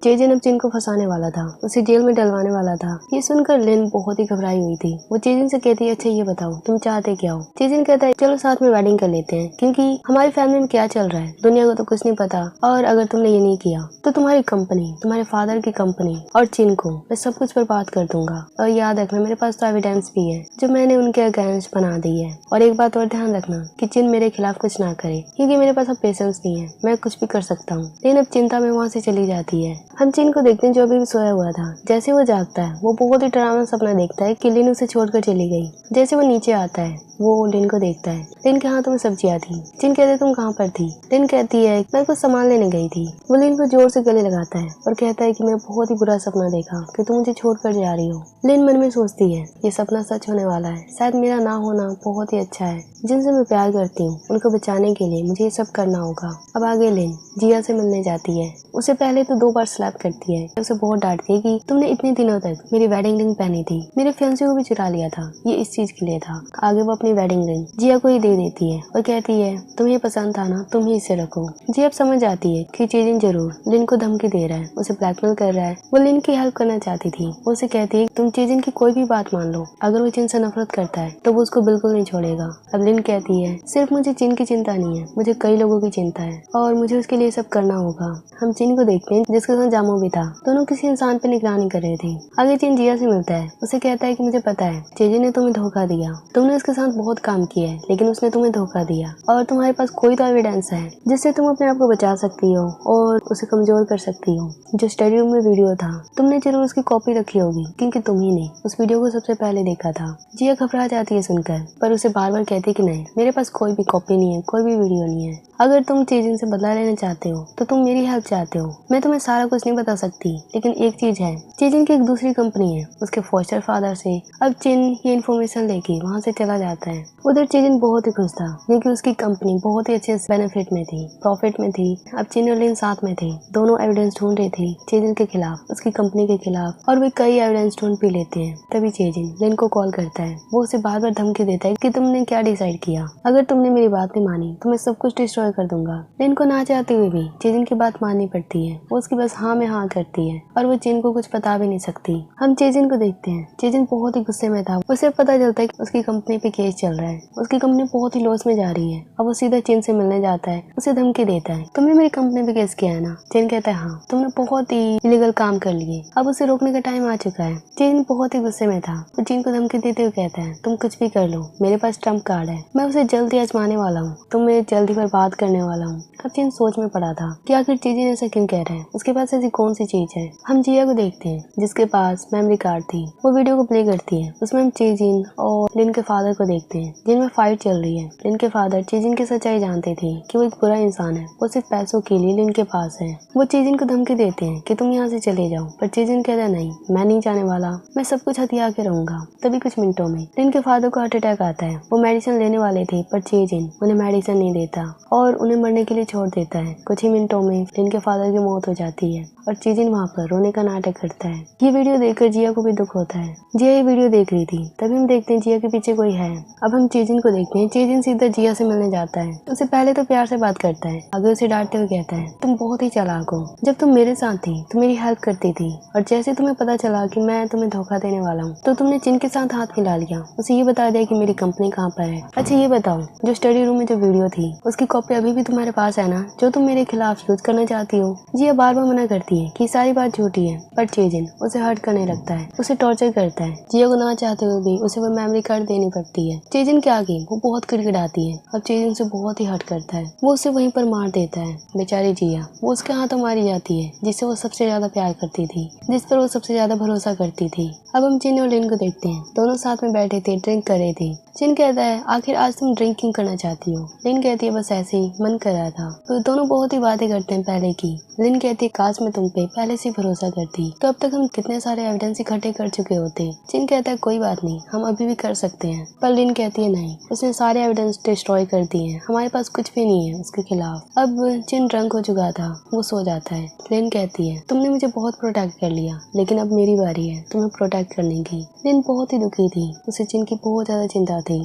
जेजिन अब चिन को फंसाने वाला था, उसे जेल में डलवाने वाला था। ये सुनकर लिन बहुत ही घबराई हुई थी। वो जेजिन से कहती है, अच्छा ये बताओ तुम चाहते क्या हो। जेजिन कहता है, चलो साथ में वेडिंग कर लेते हैं, क्योंकि हमारी फैमिली में क्या चल रहा है दुनिया को तो कुछ नहीं पता, और अगर तुमने ये नहीं किया तो तुम्हारी कंपनी, तुम्हारे फादर की कंपनी और चिन को मैं सब कुछ बर्बाद कर दूंगा। और याद रखना मेरे पास तो एविडेंस भी है जो मैंने उनके अगेंस्ट बना दी है। और एक बात और ध्यान रखना कि चिन मेरे खिलाफ कुछ ना करे, क्योंकि मेरे पास अब पेशेंस नहीं है, मैं कुछ भी कर सकता हूँ। लेकिन अब चिंता में वहाँ से चली जाती है। हम चिन को देखते हैं जो अभी भी सोया हुआ था। जैसे वो जागता है वो बहुत ही डरावना सपना देखता है कि लिन उसे छोड़कर चली गई। जैसे वो नीचे आता है वो लिन को देखता है। लिन के हाथों में सब्जियां थी। चिन कहते तुम कहाँ पर थी। लिन कहती है मैं कुछ सामान लेने गई थी। वो लिन को जोर से गले लगाता है और कहता है कि मैं बहुत ही बुरा सपना देखा कि तुम मुझे छोड़कर जा रही हो। लिन मन में सोचती है ये सपना सच होने वाला है, शायद मेरा ना होना बहुत ही अच्छा है। जिनसे मैं प्यार करती हूँ उनको बचाने के लिए मुझे ये सब करना होगा। अब आगे लिन जिया से मिलने जाती है। उसे पहले तो 2 बार स्लैप करती है। उसे बहुत डांटती है कि तुमने इतने दिनों तक मेरी वेडिंग रिंग पहनी थी, मेरे फियांसे को भी चुरा लिया था, ये इस चीज के लिए था। आगे वो अपनी वेडिंग रिंग जिया को ही दे देती है और कहती है तुम्हें पसंद था ना, तुम ही इसे रखो। जिया अब समझ जाती है कि जेजिन जरूर लिन को धमकी दे रहा है, उसे ब्लैकमेल कर रहा है। वो लिन की हेल्प करना चाहती थी। वो उसे कहती है तुम जेजिन की कोई भी बात मान लो, अगर वो चिन से नफरत करता है तो वो उसको बिल्कुल नहीं छोड़ेगा। अब लिन कहती है सिर्फ मुझे चिन की चिंता नहीं है, मुझे कई लोगों की चिंता है और मुझे उसके लिए सब करना होगा। हम चिन को देखते हैं जिसके साथ जामो भी था। दोनों किसी इंसान पे निगरानी कर रहे थे। आगे चिन जिया से मिलता है। उसे कहता है कि मुझे पता है जेजिन ने तुम्हें धोखा दिया, तुमने उसके साथ बहुत काम किया है, लेकिन उसने तुम्हें धोखा दिया और तुम्हारे पास कोई तो एविडेंस है जिससे तुम अपने आप को बचा सकती हो और उसे कमजोर कर सकती हो। जो स्टडी रूम में वीडियो था तुमने जरूर उसकी कॉपी रखी होगी, क्योंकि तुम ही ने उस वीडियो को सबसे पहले देखा था। जिया घबरा जाती है सुनकर, पर उसे बार बार कहती है कि नहीं, मेरे पास कोई भी कॉपी नहीं है, कोई भी वीडियो नहीं है। अगर तुम जेजिन से बदला लेना चाहते हो तो तुम मेरी हेल्प चाहते हो। मैं तुम्हें सारा कुछ नहीं बता सकती, लेकिन एक चीज है, जेजिन की एक दूसरी कंपनी है उसके फॉस्टर फादर से। अब चिन ये इन्फॉर्मेशन लेके वहाँ से चला जाता है। उधर जेजिन बहुत ही खुश था क्योंकि उसकी कंपनी बहुत ही अच्छे बेनिफिट में थी, प्रॉफिट में थी। अब चिन और लिन साथ में थे, दोनों एविडेंस ढूंढ रहे थे जेजिन के खिलाफ, उसकी कंपनी के खिलाफ, और वे कई एविडेंस ढूंढ भी लेते हैं। तभी जेजिन लिन को कॉल करता है। वो उसे बार बार धमकी देता है कि तुमने क्या डिसाइड किया, अगर तुमने मेरी बात नहीं मानी तो मैं सब कुछ डिस्ट्रॉय कर दूंगा। लिन को ना चाहते हुए भी जेजिन की बात माननी पड़ती है। वो उसकी बस हाँ में हाँ करती है और वो चिन को कुछ बता भी नहीं सकती। हम जेजिन को देखते हैं। जेजिन बहुत ही गुस्से में था। उसे पता चलता है कि उसकी कंपनी पे केस चल रहा है, उसकी कंपनी बहुत ही लॉस में जा रही है। अब वो सीधा चिन से मिलने जाता है, उसे धमकी देता है तुमने मेरी कंपनी पे केस किया है ना। चिन कहता है हाँ, तुमने बहुत ही इलीगल काम कर लिए, अब उसे रोकने का टाइम आ चुका है। जेजिन बहुत ही गुस्से में था। वो चिन को धमकी देते हुए कहता है तुम कुछ भी कर लो, मेरे पास ट्रम्प कार्ड है, मैं उसे जल्द ही आजमाने वाला हूँ, तुम मेरे जल्द ही बर्बाद करने वाला हूँ। अब चिन सोच में पड़ा था कि आखिर जेजिन ऐसा क्यों कह रहा है, उसके पास ऐसी कौन सी चीज है। हम जिया को देखते हैं जिसके पास मेमोरी कार्ड थी। वो वीडियो को प्ले करती है। उसमें हम जेजिन और लिन के फादर को देखते हैं जिनमें फाइट चल रही है। लिन के फादर जेजिन की सच्चाई जानते थे कि वो एक बुरा इंसान है, वो सिर्फ पैसों के लिए लिन के पास है। वो जेजिन को धमकी देते हैं कि तुम यहाँ से चले जाओ, पर जेजिन कहता है नहीं, मैं नहीं जाने वाला, मैं सब कुछ हथिया के रहूंगा। तभी कुछ मिनटों में लिन के फादर को हार्ट अटैक आता है। वो मेडिसिन लेने वाले थे, पर जेजिन उन्हें मेडिसिन नहीं देता और उन्हें मरने के लिए छोड़ देता है। कुछ ही मिनटों में लिन के फादर की मौत हो जाती है और जेजिन वहाँ पर रोने का नाटक करता है। ये वीडियो देखकर जिया को भी दुख होता है। जिया ये वीडियो देख रही थी। तभी हम देखते हैं जिया के पीछे कोई है। अब हम जेजिन को देखते हैं। जेजिन सीधा जिया से मिलने जाता है। उसे पहले तो प्यार से बात करता है, आगे उसे डांटते हुए कहता है तुम बहुत ही चालाक हो, जब तुम मेरे साथ थी तो मेरी हेल्प करती थी, और जैसे तुम्हें पता चला कि मैं तुम्हें धोखा देने वाला हूँ तो तुमने चिन के साथ हाथ मिला लिया, उसे ये बता दिया कि मेरी कंपनी कहाँ पर है। अच्छा ये बताओ, जो स्टडी रूम में जो वीडियो थी उसकी कॉपी अभी भी तुम्हारे पास है ना, जो तुम मेरे खिलाफ यूज करना चाहती हो। जिया बार बार मना करती है कि सारी बात झूठी है, पर जेजिन उसे हर्ट करने लगता है, उसे टॉर्चर करता है। जिया को ना चाहते हुए भी उसे वो मेमोरी कार्ड देनी पड़ती है। जेजिन के आगे वो बहुत गिड़गिड़ाती है। अब जेजिन से बहुत ही हर्ट करता है, वो उसे वहीं पर मार देता है। बेचारी जिया वो उसके हाथों मारी जाती है, जिससे वो सबसे ज्यादा प्यार करती थी, जिस पर वो सबसे ज्यादा भरोसा करती थी। अब हम चिन और लिन को देखते हैं। दोनों साथ में बैठे थे, ड्रिंक कर रहे थे। चिन कहता है आखिर आज तुम ड्रिंक क्यों करना चाहती हो। लिन कहती है बस ऐसे ही मन कर रहा था। तो दोनों बहुत ही बातें करते हैं पहले की। लिन कहती है काश मैं तुम पे पहले से भरोसा करती तो अब तक हम कितने सारे एविडेंस इकट्ठे कर चुके होते। चिन कहता है कोई बात नहीं, हम अभी भी कर सकते हैं, पर लिन कहती है नहीं, उसने सारे एविडेंस डिस्ट्रॉय कर दिए हैं, हमारे पास कुछ भी नहीं है उसके खिलाफ। अब चिन ड्रंक हो चुका था, वो सो जाता है। लिन कहती है तुमने मुझे बहुत प्रोटेक्ट कर लिया, लेकिन अब मेरी बारी है तुम्हें प्रोटेक्ट करने की। लिन बहुत ही दुखी थी, उसे चिन की बहुत ज्यादा चिंता थी।